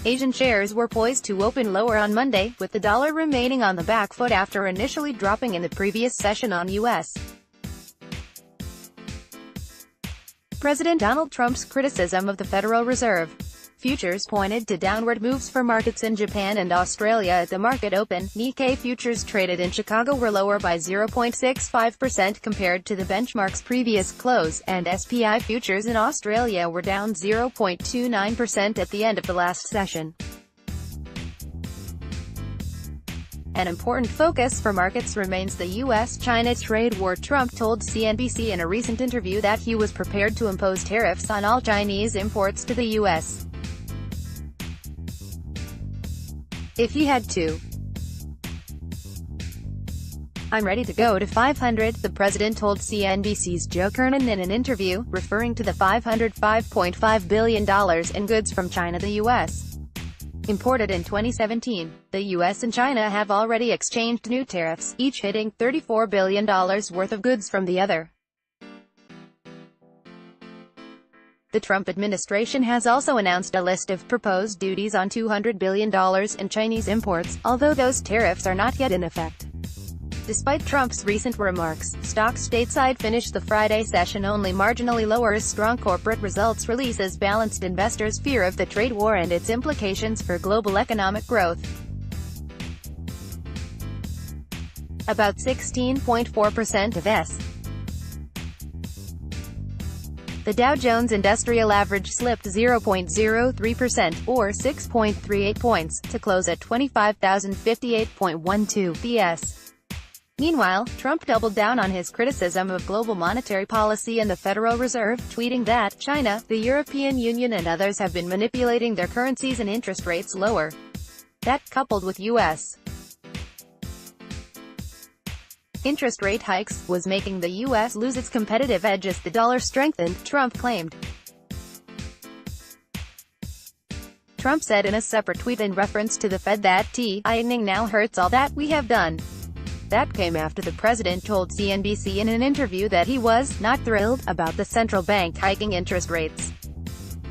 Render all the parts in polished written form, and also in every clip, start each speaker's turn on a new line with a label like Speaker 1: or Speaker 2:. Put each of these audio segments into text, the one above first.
Speaker 1: Asian shares were poised to open lower on Monday, with the dollar remaining on the back foot after initially dropping in the previous session on U.S. President Donald Trump's criticism of the Federal Reserve. Futures pointed to downward moves for markets in Japan and Australia at the market open. Nikkei futures traded in Chicago were lower by 0.65% compared to the benchmark's previous close, and SPI futures in Australia were down 0.29% at the end of the last session. An important focus for markets remains the U.S.-China trade war. Trump told CNBC in a recent interview that he was prepared to impose tariffs on all Chinese imports to the U.S. if he had to. "I'm ready to go to 500, the president told CNBC's Joe Kernan in an interview, referring to the $505.5 billion in goods from China the U.S. imported in 2017. The U.S. and China have already exchanged new tariffs, each hitting $34 billion worth of goods from the other. The Trump administration has also announced a list of proposed duties on $200 billion in Chinese imports, although those tariffs are not yet in effect. Despite Trump's recent remarks, stocks stateside finished the Friday session only marginally lower as strong corporate results releases balanced investors' fear of the trade war and its implications for global economic growth. About 16.4% of The Dow Jones Industrial Average slipped 0.03%, or 6.38 points, to close at 25,058.12 PS. Meanwhile, Trump doubled down on his criticism of global monetary policy and the Federal Reserve, tweeting that China, the European Union and others have been manipulating their currencies and interest rates lower. That, coupled with U.S. interest rate hikes, was making the U.S. lose its competitive edge as the dollar strengthened, Trump claimed. Trump said in a separate tweet in reference to the Fed that tightening now hurts all that we have done. That came after the president told CNBC in an interview that he was not thrilled about the central bank hiking interest rates.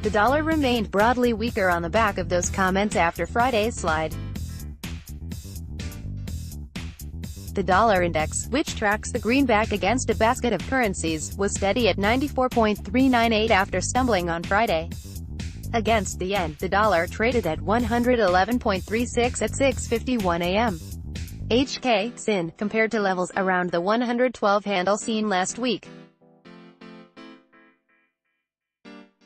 Speaker 1: The dollar remained broadly weaker on the back of those comments after Friday's slide. The dollar index, which tracks the greenback against a basket of currencies, was steady at 94.398 after stumbling on Friday. Against the yen, the dollar traded at 111.36 at 6:51 a.m. HK/SIN, compared to levels around the 112 handle seen last week.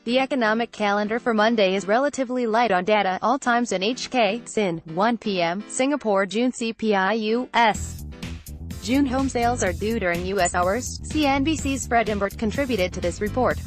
Speaker 1: The economic calendar for Monday is relatively light on data. All times in HK/SIN, 1 p.m. Singapore June CPI U.S. June home sales are due during U.S. hours. CNBC's Fred Imbert contributed to this report.